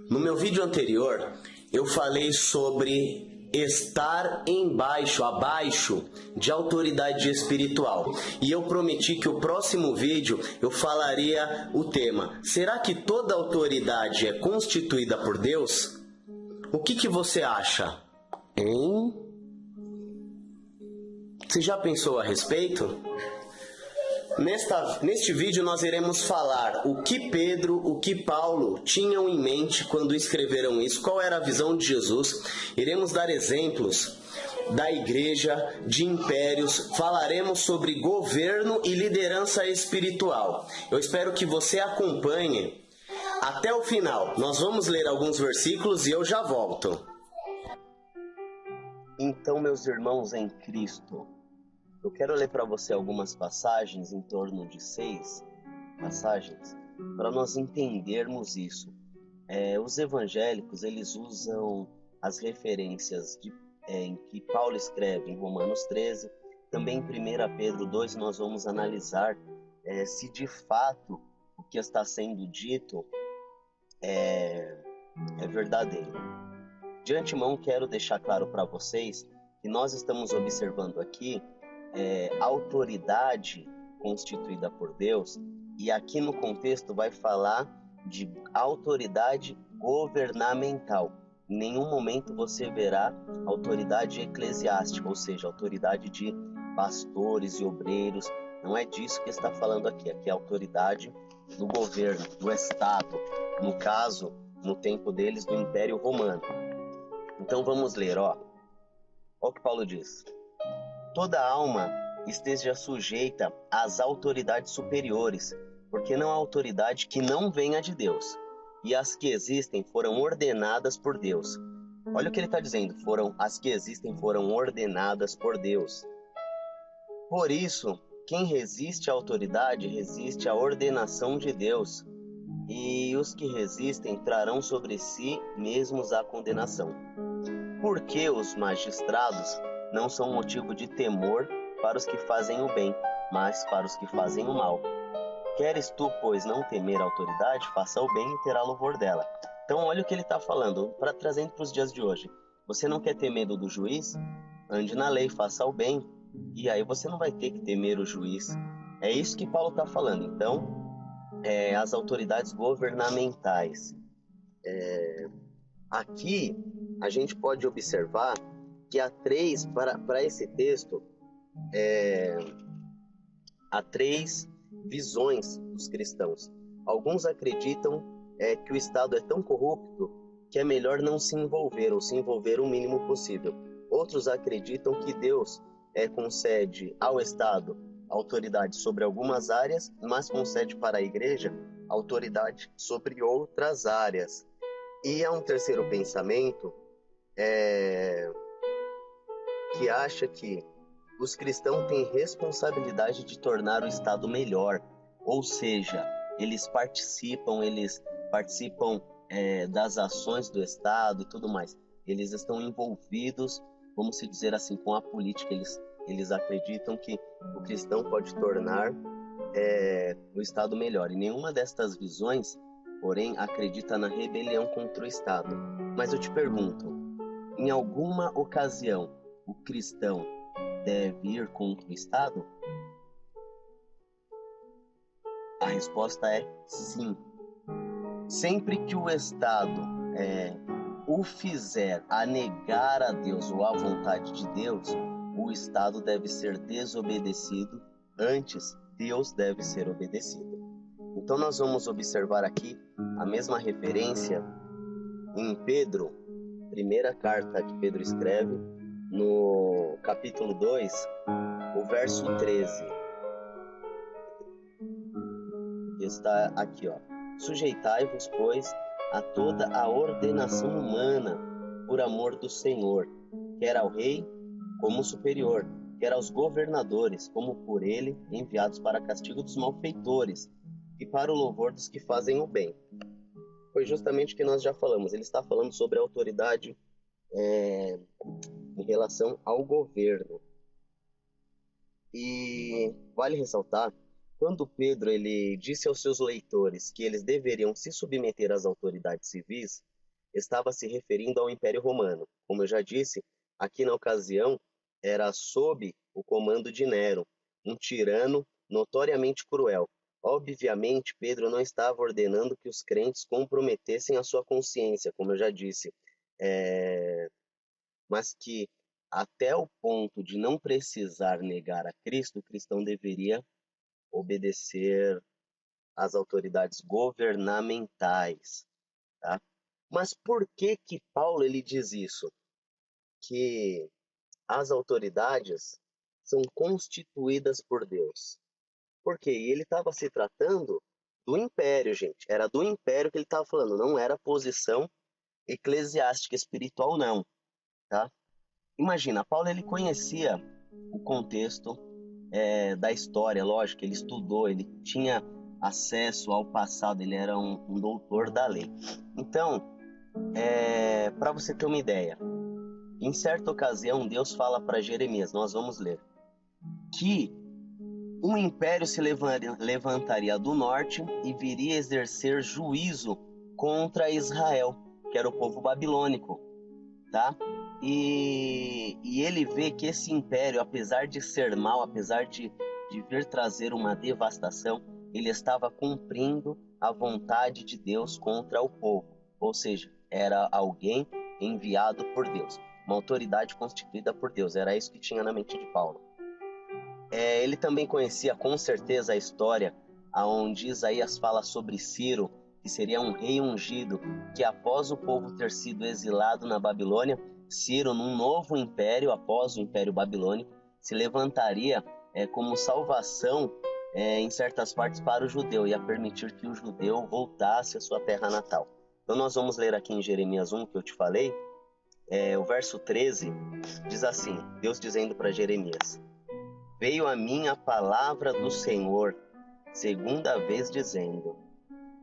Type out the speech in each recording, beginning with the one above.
No meu vídeo anterior, eu falei sobre estar abaixo de autoridade espiritual. E eu prometi que o próximo vídeo eu falaria o tema: será que toda autoridade é constituída por Deus? O que você acha? Hein? Você já pensou a respeito? Neste vídeo nós iremos falar o que Pedro, o que Paulo tinham em mente quando escreveram isso, qual era a visão de Jesus. Iremos dar exemplos da igreja, de impérios, falaremos sobre governo e liderança espiritual. Eu espero que você acompanhe até o final. Nós vamos ler alguns versículos e eu já volto. Então, meus irmãos em Cristo, eu quero ler para você algumas passagens, em torno de 6 passagens, para nós entendermos isso. Os evangélicos, eles usam as referências em que Paulo escreve em Romanos 13, também em 1 Pedro 2, nós vamos analisar se de fato o que está sendo dito é verdadeiro. De antemão, quero deixar claro para vocês que nós estamos observando aqui autoridade constituída por Deus, e aqui no contexto vai falar de autoridade governamental. Em nenhum momento você verá autoridade eclesiástica, ou seja, autoridade de pastores e obreiros. Não é disso que está falando aqui. Aqui é autoridade do governo, do Estado, no caso, no tempo deles, do Império Romano. Então vamos ler, olha o que Paulo diz: toda alma esteja sujeita às autoridades superiores, porque não há autoridade que não venha de Deus, e as que existem foram ordenadas por Deus. Olha o que ele está dizendo: as que existem foram ordenadas por Deus. Por isso, quem resiste à autoridade resiste à ordenação de Deus, e os que resistem trarão sobre si mesmos a condenação. Porque os magistrados não são motivo de temor para os que fazem o bem, mas para os que fazem o mal. Queres tu, pois, não temer a autoridade? Faça o bem e terá louvor dela. Então, olha o que ele está falando, trazendo para os dias de hoje. Você não quer ter medo do juiz? Ande na lei, faça o bem, e aí você não vai ter que temer o juiz. É isso que Paulo está falando. Então, as autoridades governamentais. Aqui, a gente pode observar que há três, para esse texto, há 3 visões dos cristãos. Alguns acreditam que o Estado é tão corrupto que é melhor não se envolver, ou se envolver o mínimo possível. Outros acreditam que Deus concede ao Estado autoridade sobre algumas áreas, mas concede para a igreja autoridade sobre outras áreas. E há um terceiro pensamento que acha que os cristãos têm responsabilidade de tornar o Estado melhor, ou seja, eles participam das ações do Estado e tudo mais. Eles estão envolvidos, vamos dizer assim, com a política. Eles acreditam que o cristão pode tornar o Estado melhor. E nenhuma destas visões, porém, acredita na rebelião contra o Estado. Mas eu te pergunto, em alguma ocasião, o cristão deve ir contra o Estado? A resposta é sim. Sempre que o Estado o fizer a negar a Deus ou a vontade de Deus, o Estado deve ser desobedecido. Antes, Deus deve ser obedecido. Então nós vamos observar aqui a mesma referência em Pedro, primeira carta que Pedro escreve, no capítulo 2, o verso 13. Está aqui, sujeitai-vos, pois, a toda a ordenação humana por amor do Senhor, quer ao rei como superior, quer aos governadores como por ele enviados para castigo dos malfeitores e para o louvor dos que fazem o bem. Foi justamente o que nós já falamos. Ele está falando sobre a autoridade em relação ao governo. E vale ressaltar, quando Pedro ele disse aos seus leitores que eles deveriam se submeter às autoridades civis, estava se referindo ao Império Romano. Como eu já disse, aqui na ocasião era sob o comando de Nero, um tirano notoriamente cruel. Obviamente, Pedro não estava ordenando que os crentes comprometessem a sua consciência, como eu já disse, mas que até o ponto de não precisar negar a Cristo, o cristão deveria obedecer às autoridades governamentais, tá? Mas por que que Paulo ele diz isso? Que as autoridades são constituídas por Deus. Porque ele estava se tratando do império, gente. Era do império que ele estava falando, não era posição eclesiástica, espiritual, não, tá? Imagina, Paulo ele conhecia o contexto da história, lógico, ele estudou, ele tinha acesso ao passado, ele era um doutor da lei. Então, para você ter uma ideia, em certa ocasião Deus fala para Jeremias, nós vamos ler, que um império se levantaria do norte e viria exercer juízo contra Israel, que era o povo babilônico, tá? E ele vê que esse império, apesar de ser mau, apesar de vir trazer uma devastação, ele estava cumprindo a vontade de Deus contra o povo. Ou seja, era alguém enviado por Deus, uma autoridade constituída por Deus. Era isso que tinha na mente de Paulo. Ele também conhecia com certeza a história onde Isaías fala sobre Ciro, que seria um rei ungido, que após o povo ter sido exilado na Babilônia, Ciro, num novo império, após o Império Babilônico, se levantaria como salvação em certas partes para o judeu, ia permitir que o judeu voltasse à sua terra natal. Então nós vamos ler aqui em Jeremias 1, que eu te falei, o verso 13, diz assim, Deus dizendo para Jeremias: Veio a mim a palavra do Senhor, segunda vez dizendo,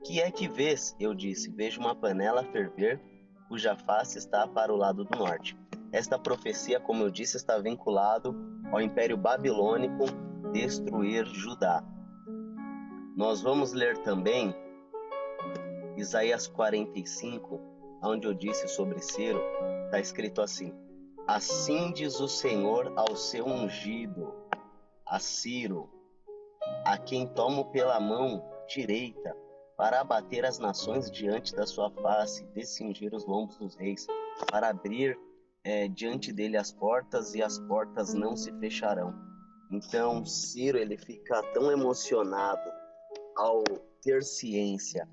que é que vês? Eu disse, vejo uma panela a ferver, cuja face está para o lado do norte. Esta profecia, como eu disse, está vinculado ao Império Babilônico destruir Judá. Nós vamos ler também Isaías 45, onde eu disse sobre Ciro, está escrito assim, assim diz o Senhor ao seu ungido, a Ciro, a quem tomo pela mão direita, para abater as nações diante da sua face, descingir os lombos dos reis, para abrir diante dele as portas, e as portas não se fecharão. Então, Ciro, ele fica tão emocionado ao ter ciência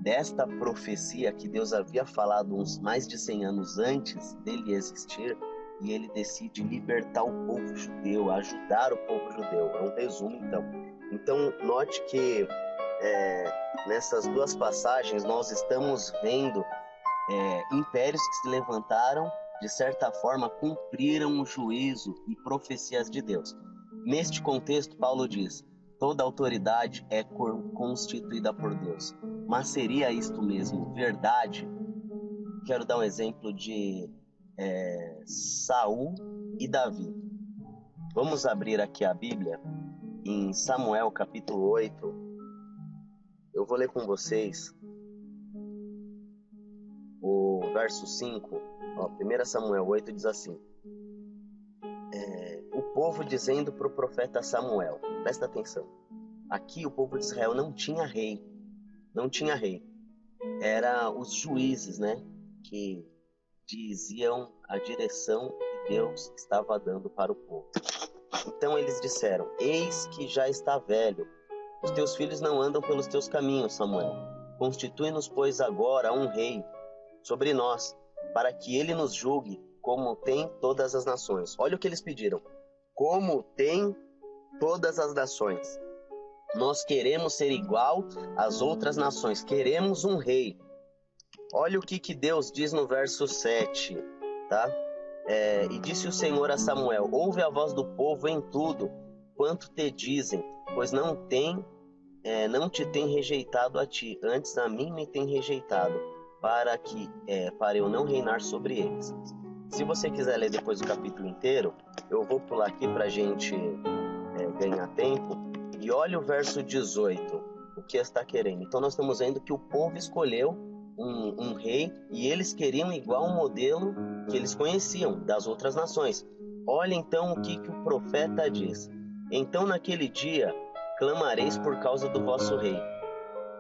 desta profecia que Deus havia falado uns mais de 100 anos antes dele existir, e ele decide libertar o povo judeu, ajudar o povo judeu. É um resumo, então. Então, note que nessas duas passagens nós estamos vendo impérios que se levantaram, de certa forma, cumpriram o juízo e profecias de Deus. Neste contexto, Paulo diz, toda autoridade é constituída por Deus. Mas seria isto mesmo verdade? Quero dar um exemplo de Saul e Davi. Vamos abrir aqui a Bíblia em Samuel capítulo 8. Eu vou ler com vocês o verso 5. 1 Samuel 8 diz assim, o povo dizendo para o profeta Samuel, presta atenção, aqui o povo de Israel não tinha rei, eram os juízes, né, que diziam a direção que Deus estava dando para o povo. Então eles disseram, eis que já está velho, os teus filhos não andam pelos teus caminhos, Samuel. Constitui-nos, pois, agora um rei sobre nós, para que ele nos julgue como tem todas as nações. Olha o que eles pediram. Como tem todas as nações. Nós queremos ser igual às outras nações. Queremos um rei. Olha o que Deus diz no verso 7, tá? E disse o Senhor a Samuel, ouve a voz do povo em tudo, quanto te dizem, pois não te tem rejeitado a ti, antes a mim me tem rejeitado, para eu não reinar sobre eles. Se você quiser ler depois o capítulo inteiro, eu vou pular aqui para a gente ganhar tempo, E olha o verso 18, o que está querendo. Então nós estamos vendo que o povo escolheu um rei e eles queriam igual um modelo que eles conheciam das outras nações. Olha então o que o profeta diz. Então naquele dia clamareis por causa do vosso rei,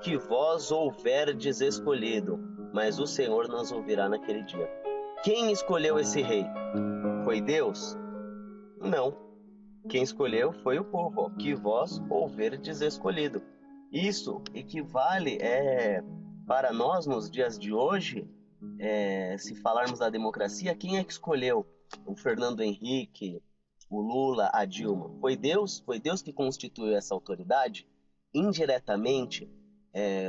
que vós houverdes escolhido, mas o Senhor nos ouvirá naquele dia. Quem escolheu esse rei? Foi Deus? Não. Quem escolheu foi o povo, que vós houverdes escolhido. Isso equivale para nós nos dias de hoje, se falarmos da democracia, quem é que escolheu o Fernando Henrique, o Lula, a Dilma? Foi Deus que constituiu essa autoridade? Indiretamente,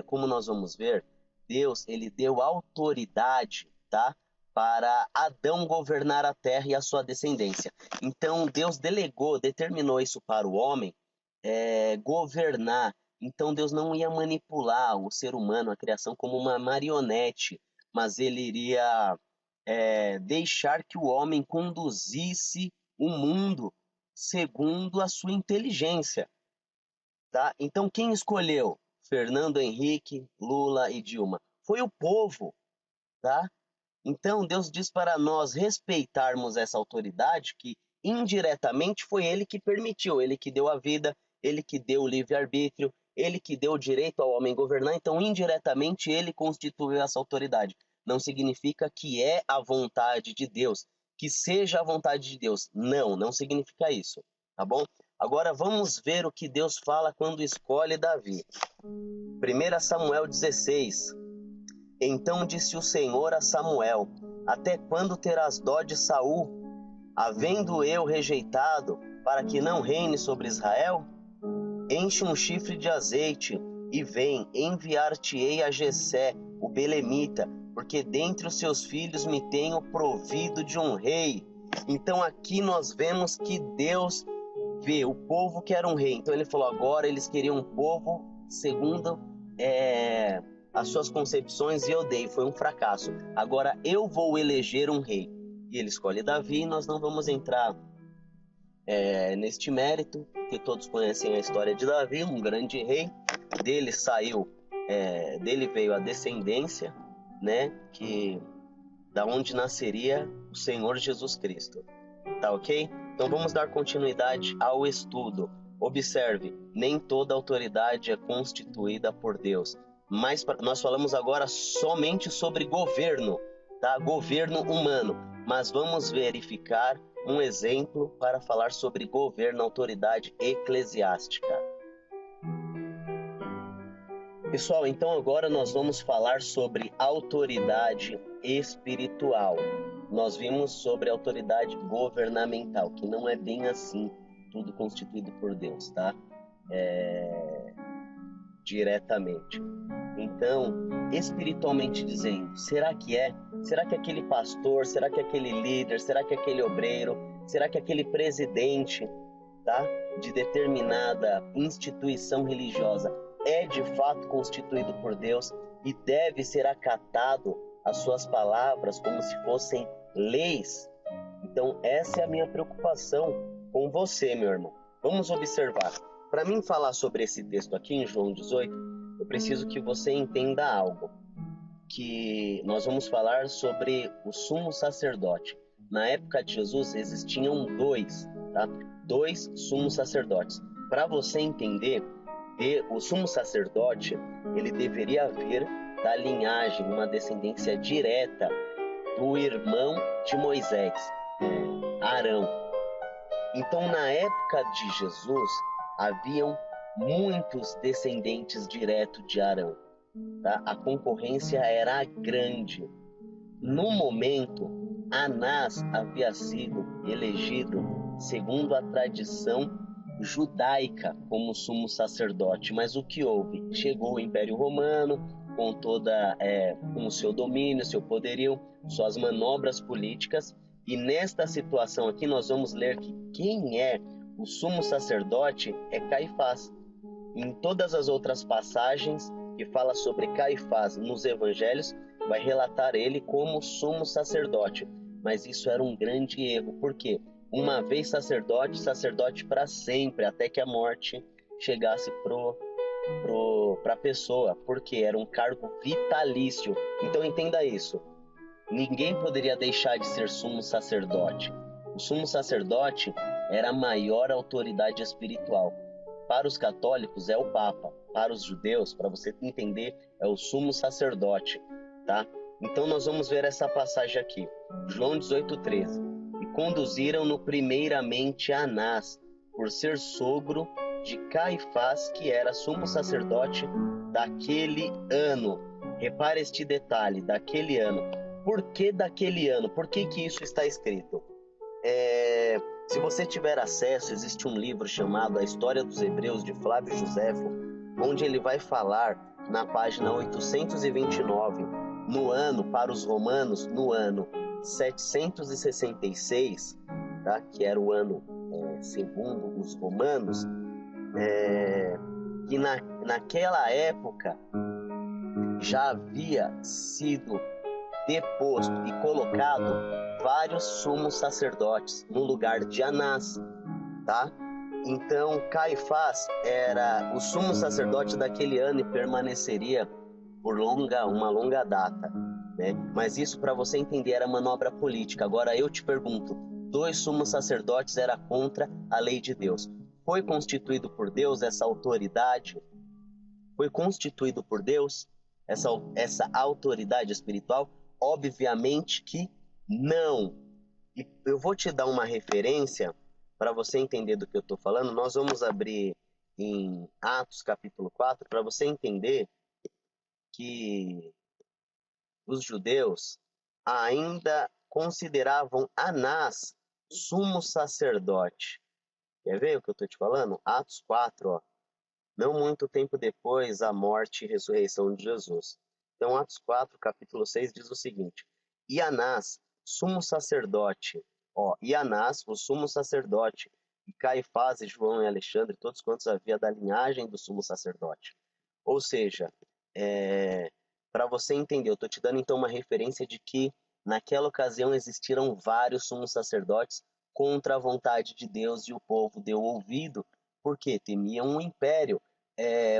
como nós vamos ver, Deus ele deu autoridade, tá? Para Adão governar a terra e a sua descendência. Então Deus determinou isso para o homem governar. Então Deus não ia manipular o ser humano, a criação, como uma marionete, mas ele iria deixar que o homem conduzisse o mundo segundo a sua inteligência. Tá? Então quem escolheu Fernando Henrique, Lula e Dilma? Foi o povo. Tá? Então Deus diz para nós respeitarmos essa autoridade que indiretamente foi Ele que permitiu, Ele que deu a vida, Ele que deu o livre-arbítrio, Ele que deu o direito ao homem governar, então indiretamente Ele constituiu essa autoridade. Não significa que é a vontade de Deus, que seja a vontade de Deus. Não significa isso, tá bom? Agora vamos ver o que Deus fala quando escolhe Davi. 1 Samuel 16. Então disse o Senhor a Samuel: até quando terás dó de Saul, havendo eu rejeitado, para que não reine sobre Israel? Enche um chifre de azeite e vem, enviar-te-ei a Jessé, o belemita, porque dentre os seus filhos me tenho provido de um rei. Então aqui nós vemos que Deus vê o povo que era um rei. Então ele falou, agora eles queriam um povo segundo as suas concepções e eu dei, foi um fracasso. Agora eu vou eleger um rei. E ele escolhe Davi, nós não vamos entrar neste mérito, que todos conhecem a história de Davi, um grande rei. Dele veio a descendência, né, da onde nasceria o Senhor Jesus Cristo. Tá ok? Então vamos dar continuidade ao estudo. Observe, nem toda autoridade é constituída por Deus. Mas nós falamos agora somente sobre governo, tá? Governo humano. Mas vamos verificar um exemplo para falar sobre governo, autoridade eclesiástica. Pessoal, então agora nós vamos falar sobre autoridade espiritual. Nós vimos sobre autoridade governamental, que não é bem assim, tudo constituído por Deus, tá? Diretamente. Então, espiritualmente dizendo, será que é? Será que aquele pastor, será que aquele líder, será que aquele obreiro, será que aquele presidente, tá? De determinada instituição religiosa é de fato constituído por Deus e deve ser acatado as suas palavras como se fossem leis? Então, essa é a minha preocupação com você, meu irmão. Vamos observar. Para mim falar sobre esse texto aqui em João 18, eu preciso que você entenda algo. Que nós vamos falar sobre o sumo sacerdote. Na época de Jesus existiam dois, tá? Dois sumos sacerdotes. Para você entender, o sumo sacerdote, ele deveria vir da linhagem, uma descendência direta do irmão de Moisés, Arão. Então, na época de Jesus, haviam muitos descendentes diretos de Arão. Tá? A concorrência era grande. No momento, Anás havia sido elegido segundo a tradição judaica como sumo sacerdote. Mas o que houve? Chegou o Império Romano com o seu domínio, seu poderio, suas manobras políticas. E nesta situação aqui nós vamos ler que quem é o sumo sacerdote é Caifás. Em todas as outras passagens que fala sobre Caifás nos evangelhos, vai relatar ele como sumo sacerdote. Mas isso era um grande erro. Por quê? Uma vez sacerdote para sempre, até que a morte chegasse para a pessoa, porque era um cargo vitalício. Então entenda isso. Ninguém poderia deixar de ser sumo sacerdote. O sumo sacerdote era a maior autoridade espiritual. Para os católicos é o Papa. Para os judeus, para você entender, é o sumo sacerdote, tá? Então nós vamos ver essa passagem aqui. João 18:13. E conduziram-no primeiramente a Anás, por ser sogro de Caifás, que era sumo sacerdote daquele ano. Repare este detalhe, daquele ano. Por que daquele ano? Por que isso está escrito? Se você tiver acesso, existe um livro chamado A História dos Hebreus, de Flávio Joséfo, onde ele vai falar, na página 829, no ano, para os romanos, no ano 766, tá? Que era o ano segundo os romanos, que naquela época já havia sido deposto e colocado vários sumos sacerdotes no lugar de Anás, tá? Então Caifás era o sumo sacerdote daquele ano e permaneceria por uma longa data, né? Mas isso, para você entender, era manobra política. Agora eu te pergunto, 2 sumos sacerdotes era contra a lei de Deus. Foi constituído por Deus essa autoridade? Foi constituído por Deus essa autoridade espiritual? Obviamente que não. E eu vou te dar uma referência para você entender do que eu estou falando. Nós vamos abrir em Atos capítulo 4 para você entender que os judeus ainda consideravam Anás sumo sacerdote. Quer ver o que eu estou te falando? Atos 4, ó. Não muito tempo depois da morte e ressurreição de Jesus. Então, Atos 4, capítulo 6, diz o seguinte: E Anás, sumo sacerdote, e Anás, o sumo sacerdote, e Caifás, e João e Alexandre, todos quantos havia da linhagem do sumo sacerdote. Ou seja, para você entender, eu estou te dando então uma referência de que naquela ocasião existiram vários sumos sacerdotes contra a vontade de Deus, e o povo deu ouvido, porque temiam um império.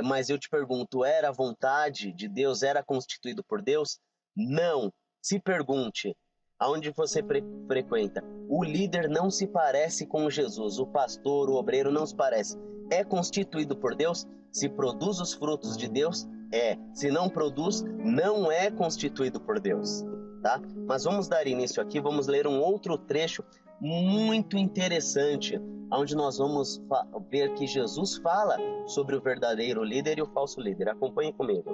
Mas eu te pergunto, era a vontade de Deus? Era constituído por Deus? Não. Se pergunte, aonde você frequenta? O líder não se parece com Jesus, o pastor, o obreiro não se parece. É constituído por Deus? Se produz os frutos de Deus? Se não produz, não é constituído por Deus, tá? Mas vamos dar início aqui, vamos ler um outro trecho muito interessante, onde nós vamos ver que Jesus fala sobre o verdadeiro líder e o falso líder. Acompanhe comigo.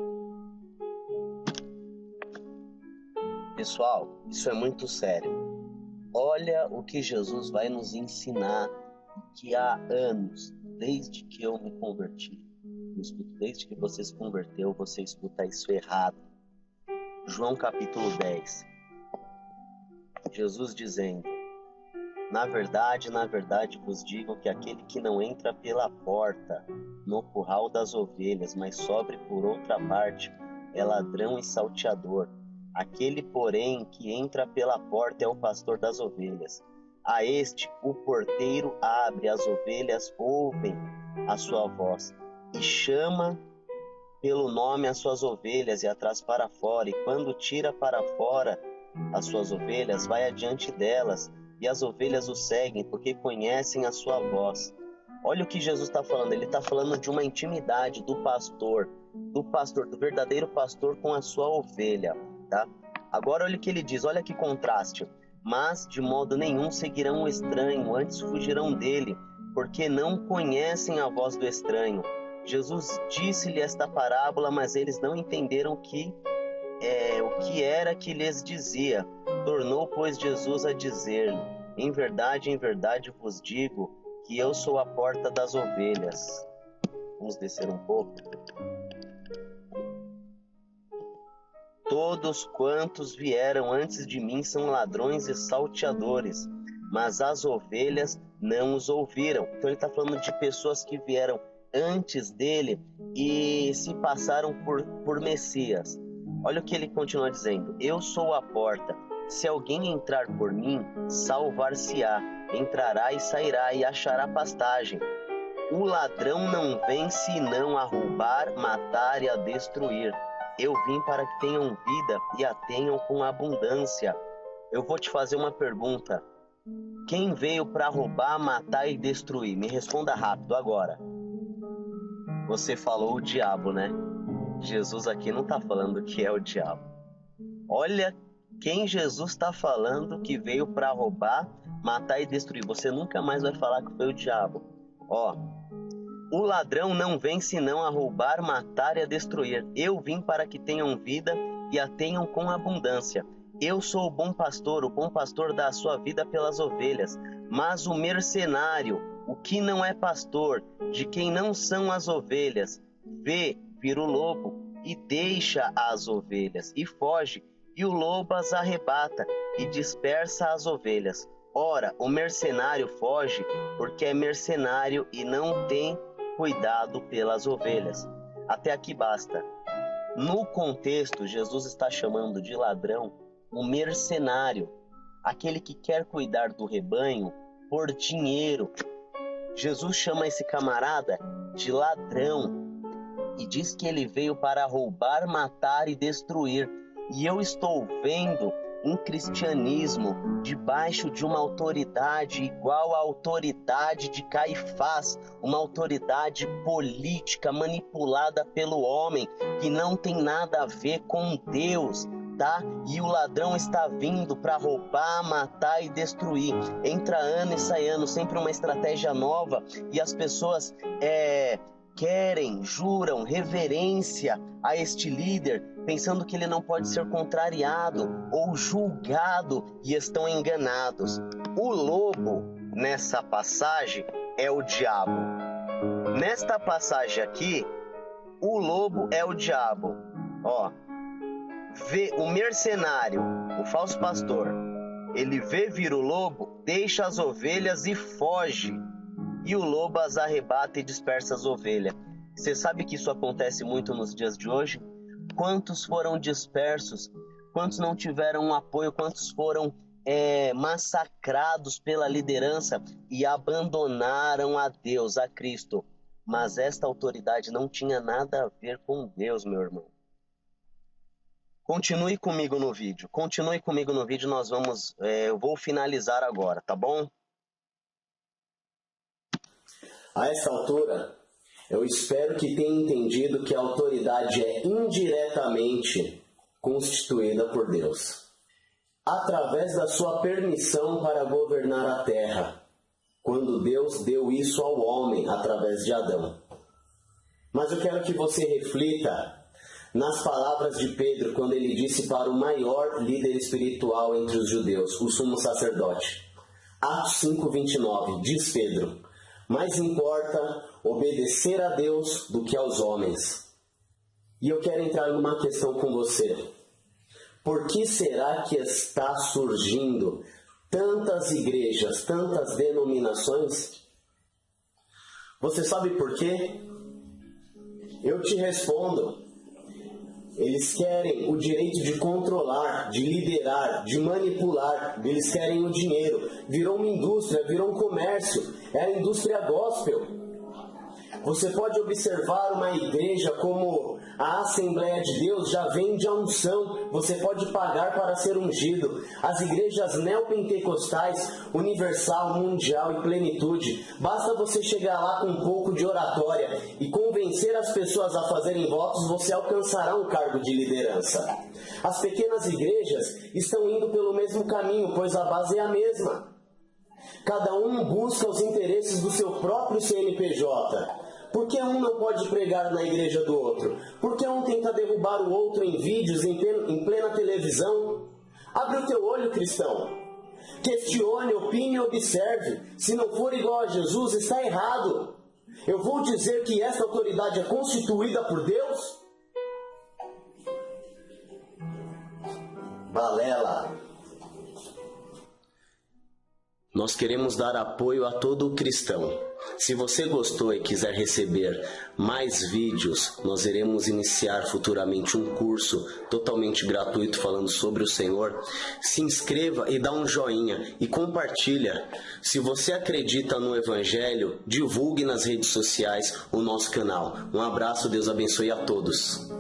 Pessoal, isso é muito sério. Olha o que Jesus vai nos ensinar, que há anos, desde que eu me converti, desde que você se converteu, você escuta isso errado. João capítulo 10. Jesus dizendo: na verdade vos digo que aquele que não entra pela porta no curral das ovelhas, mas sobe por outra parte, é ladrão e salteador. Aquele, porém, que entra pela porta é o pastor das ovelhas. A este o porteiro abre, as ovelhas ouvem a sua voz, e chama pelo nome as suas ovelhas e as traz para fora, e quando tira para fora as suas ovelhas, vai adiante delas, e as ovelhas o seguem, porque conhecem a sua voz. Olha o que Jesus está falando. Ele está falando de uma intimidade do pastor, do verdadeiro pastor com a sua ovelha, tá? Agora olha o que ele diz, olha que contraste. Mas de modo nenhum seguirão o estranho, antes fugirão dele, porque não conhecem a voz do estranho. Jesus disse-lhe esta parábola, mas eles não entenderam o que era que lhes dizia. Tornou, pois, Jesus a dizer-lhe: em verdade vos digo que eu sou a porta das ovelhas. Vamos descer um pouco. Todos quantos vieram antes de mim são ladrões e salteadores, mas as ovelhas não os ouviram. Então ele está falando de pessoas que vieram antes dele e se passaram por Messias. Olha o que ele continua dizendo: eu sou a porta. Se alguém entrar por mim, salvar-se-á, entrará e sairá e achará pastagem. O ladrão não vem senão a roubar, matar e a destruir. Eu vim para que tenham vida e a tenham com abundância. Eu vou te fazer uma pergunta. Quem veio para roubar, matar e destruir? Me responda rápido agora. Você falou o diabo, né? Jesus aqui não está falando que é o diabo. Olha quem Jesus está falando que veio para roubar, matar e destruir. Você nunca mais vai falar que foi o diabo. Ó, o ladrão não vem senão a roubar, matar e a destruir. Eu vim para que tenham vida e a tenham com abundância. Eu sou o bom pastor dá a sua vida pelas ovelhas. Mas o mercenário, o que não é pastor, de quem não são as ovelhas, vira o lobo e deixa as ovelhas e foge, e o lobo as arrebata e dispersa as ovelhas. Ora, o mercenário foge porque é mercenário e não tem cuidado pelas ovelhas. Até aqui basta. No contexto, Jesus está chamando de ladrão o mercenário, aquele que quer cuidar do rebanho por dinheiro. Jesus chama esse camarada de ladrão e diz que ele veio para roubar, matar e destruir. E eu estou vendo um cristianismo debaixo de uma autoridade igual à autoridade de Caifás, uma autoridade política manipulada pelo homem, que não tem nada a ver com Deus, tá? E o ladrão está vindo para roubar, matar e destruir. Entra ano e sai ano, sempre uma estratégia nova, e as pessoas querem, juram reverência a este líder, pensando que ele não pode ser contrariado ou julgado, e estão enganados. O lobo, nessa passagem, é o diabo. Nesta passagem aqui, o lobo é o diabo. Ó, o mercenário, o falso pastor, ele vira o lobo, deixa as ovelhas e foge. E o lobo as arrebata e dispersa as ovelhas. Você sabe que isso acontece muito nos dias de hoje? Quantos foram dispersos? Quantos não tiveram apoio? Quantos foram massacrados pela liderança e abandonaram a Deus, a Cristo? Mas esta autoridade não tinha nada a ver com Deus, meu irmão. Continue comigo no vídeo. Eu vou finalizar agora, tá bom? A essa altura, eu espero que tenha entendido que a autoridade é indiretamente constituída por Deus, através da sua permissão para governar a terra, quando Deus deu isso ao homem através de Adão. Mas eu quero que você reflita nas palavras de Pedro, quando ele disse para o maior líder espiritual entre os judeus, o sumo sacerdote. Atos 5:29, diz Pedro: mais importa obedecer a Deus do que aos homens. E eu quero entrar numa questão com você. Por que será que está surgindo tantas igrejas, tantas denominações? Você sabe por quê? Eu te respondo. Eles querem o direito de controlar, de liderar, de manipular. Eles querem o dinheiro. Virou uma indústria, virou um comércio. É a indústria gospel. Você pode observar uma igreja como a Assembleia de Deus, já vende a unção. Você pode pagar para ser ungido. As igrejas neopentecostais, Universal, Mundial e Plenitude, basta você chegar lá com um pouco de oratória e convencer as pessoas a fazerem votos, você alcançará um cargo de liderança. As pequenas igrejas estão indo pelo mesmo caminho, pois a base é a mesma. Cada um busca os interesses do seu próprio CNPJ. Por que um não pode pregar na igreja do outro? Por que um tenta derrubar o outro em vídeos, em plena televisão? Abre o teu olho, cristão. Questione, opine e observe. Se não for igual a Jesus, está errado. Eu vou dizer que essa autoridade é constituída por Deus? Balela. Nós queremos dar apoio a todo cristão, Se você gostou e quiser receber mais vídeos, nós iremos iniciar futuramente um curso totalmente gratuito falando sobre o Senhor. Se inscreva e dá um joinha e compartilha. Se você acredita no Evangelho, divulgue nas redes sociais o nosso canal. Um abraço, Deus abençoe a todos.